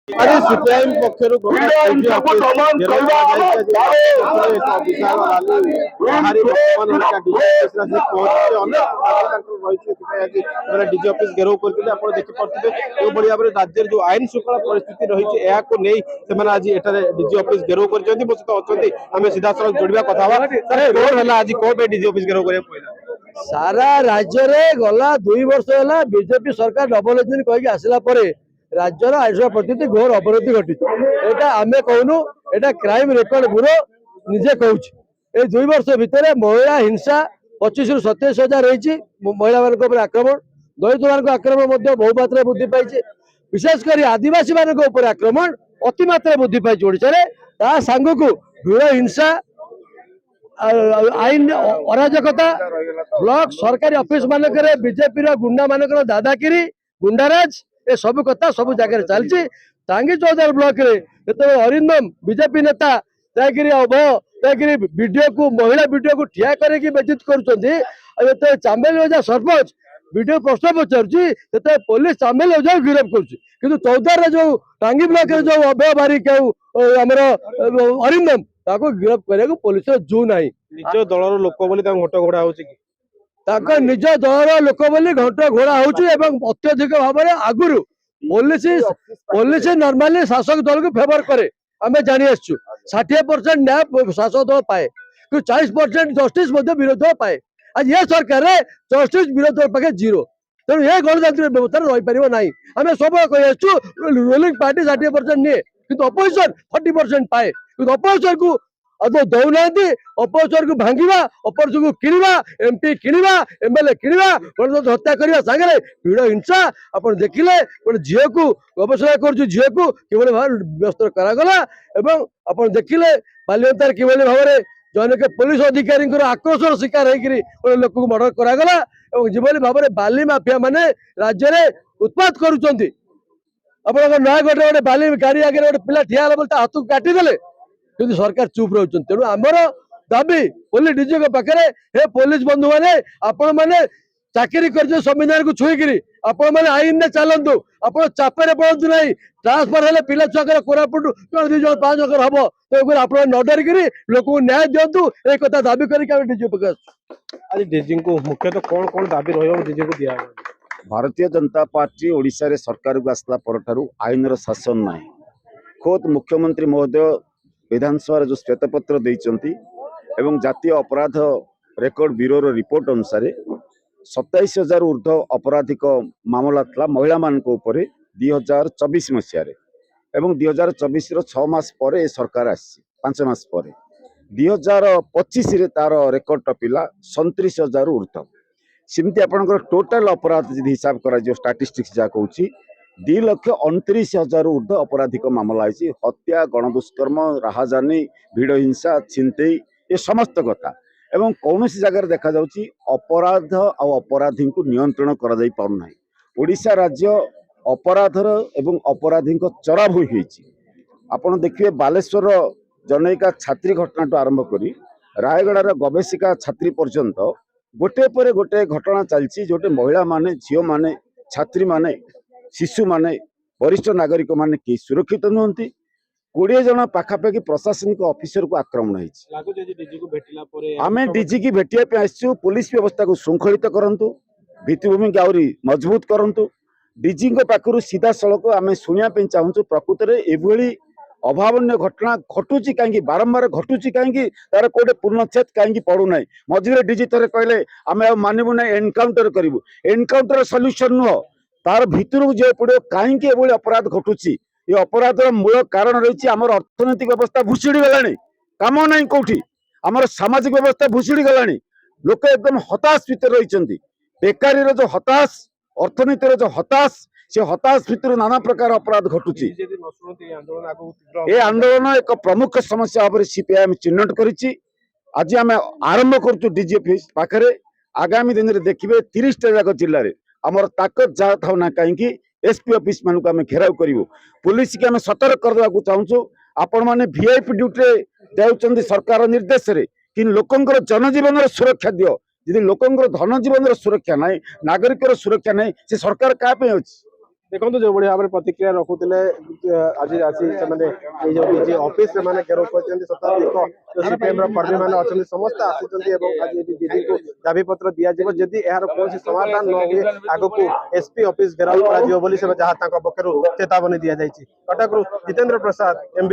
आज CPIM पक्षर DG office घेराव करते देखिपे भाव में राज्य जो आईन श्रृंखला परिस्थिति रही है आज डीजी ऑफिस घेराव कर मो सहित अच्छा आम सीधा सड़क जोड़ा कथा आज कौन डीजी ऑफिस घेराव कर सारा राज्य रे गला 2 वर्ष है बीजेपी सरकार डबल इंजिन कहीकि आसला राज्यर आईन प्रति घोर अवनति घटी एटा आम कहूनु एटा क्राइम रेकर्ड ब्यूरो निजे कहूँ 2 वर्ष भितर महिला हिंसा 25 ରୁ 27,000 रही महिला मान आक्रमण दलित मान आक्रमण बहु मात्रा वृद्धि पाई विशेषकर आदिवासी मान आक्रमण अति मात्रा वृद्धि पाई ओडिशा सांग को भीड़ हिंसा आईन अराजकता ब्लॉक सरकारी ऑफिस मानक बीजेपी गुंडा मानक दादागिरी गुंडाराज ए सब कथा सब जगह चलती टांगी चौधरी ब्लॉक रे जो अरिंदम बीजेपी नेता जाकि वीडियो को महिला वीडियो को ठिया करके बेजित कर चामेल ओझा सरपंच वीडियो प्रश्न पचार पुलिस चामेल ओझा गिरफ्त कर चौधार जो टांगी ब्लॉक जो अव्यवहारी आमर अरिंदम गिरफ्त करने पुलिस जू ना निज दलर लोक घट घोड़ा हो निज दलर लोक घंट घोड़ा होत्यधिक भाव में आगुरी पुलिस नॉर्मली शासक दल को फेवर करे आम जानी आसु 60% न्याय शासक दल पाए 40% जस्टिस विरोध दल पाए आज ये सरकार जस्टिस विरोध दल पाखे जीरो तेणु ये गणतांत्रिक व्यवस्था रही पार ना आम सब कही रूलिंग पार्टी 60% निए कि अपोजिशन 40% पाए कि अपोजिशन को दौना अपोजिशन को भांगा अपोजिशन को किणवा एमपी किणवा एमएलए किणवा गणतंत्र हत्या करने सागर भीड़ हिंसा आप देखिले गोटे झील को गवेषणा कर झील को किभली भाव व्यस्त करागला आप देखिले बालियंतार किभली भाव में जन पुलिस अधिकारी आक्रोशन शिकार होकर लोक को मर्डर करागला जिभली भाव में बाली माफिया माने राज्य में उत्पात करुँच आप नयागढ़ गोटे बाली गाड़ी आगे गोटे पिला ठिया हाथ को काटिदेले कि सरकार चुप रोच तेणु आमर दाबी पुलिस डीजी पाखे हे पुलिस बंधु मैंने आपण मैंने चाकरी कर संविधान को छुईकरी आपण मैंने आईन ने चलतु आप चापे पड़तु ना ट्रांसफर हेल्ले पिला छुआ कोरापुट जन 2 जन 5 जन हम तो आप न डरिक लोक को न्याय दिंतु ये कथा दाबी करके डीजी पाखे आज डीजी को मुख्यतः कौन कौन दाबी डीजी को दिया भारतीय जनता पार्टी ओडिशा रे सरकार को आसला पर आईन शासन ना खोद मुख्यमंत्री महोदय विधानसभा जो श्वेतपत्र देइचंती एवं जातीय अपराध रेकर्ड ब्यूरो रिपोर्ट अनुसार 27,000 ऊर्ध्व आपराधिक मामला था महिला मान ऊपर 2024 मसीह एवं 2024 6 मास पर सरकार आसी 5 मास पर 2025 तार रेकर्ड टपिला 37,000 ऊर्ध्व सिमती आपनकर टोटल अपराध यदि हिसाब करा जो स्टैटिस्टिक्स जा कहूँ 2,29,000 ऊर्ध्व अपराधिक मामला है हत्या गणदुष्कर्म राहाजानी भिड़ हिंसा छिनतेई ये समस्त कथा एवं कौन सी जगह देखा जाउची अपराध आ अपराधी को नियंत्रण करा जाई पारु नाही ओडिशा राज्य अपराधर एवं अपराधी चरा भूई होईची आपण देखिए बालेश्वर जनैका छात्री घटना आरंभ करी रायगड़ार गवेषिका छात्री पर्यंत गोटे पर गोटे घटना चलती जोटे महिला माने झील माने छात्री माने शिशु माने वरिष्ठ नागरिक माने कि सुरक्षित नुहंती 20 जन पाखापाखि प्रशासनिक ऑफिसर को आक्रमण आमे डीजी की भेटिया आसचु पुलिस व्यवस्था को श्रृंखलित करंतु भित्तिभूमि की आहरी मजबूत करंतु डीजी पाखु सीधा सड़क आम शुणा चाहूँ प्रकृत में एभली अभावन्य घटना घटुची कहीं बारंबार घटुची कहीं तार कोटे पूर्णच्छेद कहीं पड़ूना मझे डीजी थे कहले आम मानबू ना एनकाउंटर करूँ एनकाउंटर सल्यूशन नुह तार भितर को जे पड़ो कहीं अपराध घटुची ये अपराध मूल कारण रही आमर अर्थनैतिक व्यवस्था भूषुड़ी गलानी कम ना कौटी आमर सामाजिक व्यवस्था भूषुड़ी गलानी लोक एकदम हताश भीतर रही बेकारी जो हताश अर्थनीतिर जो हताश से हताश भीतर नाना प्रकार अपराध घटुची ये आंदोलन एक प्रमुख समस्या भाव सीपीआईएम चिन्हट करिछि आज आम आरंभ करूँ डीजी ऑफिस पाखे आगामी दिन में देखिए 30टा जाक जिले में आमर ताकत जहाँ था ना कहीं एसपी ऑफिस मान को घेराव करूँ पुलिस की आम सतर्क करदेवा चाहूँ आपण मैंने वीआईपी ड्यूटी जाऊँच सरकार निर्देश रे कि लोकंर जनजीवन सुरक्षा दियो यदि लोकंर धन जीवन सुरक्षा ना नागरिक सुरक्षा ना से सरकार क्या अच्छी देखो जो भाई भाव प्रतिक्रिया रखुले आज आसी से जो डीजी ऑफिस से घेराव कर शताधिक सीपीएम कर्मी मैंने अच्छा समस्त आसी आज डीजी को दाबी पत्र दिज्व जदि यार कौन समाधान न हुए आग को एसपी ऑफिस घेराव कर चेतावनी दि जाए। कटक जितेंद्र प्रसाद एमबी।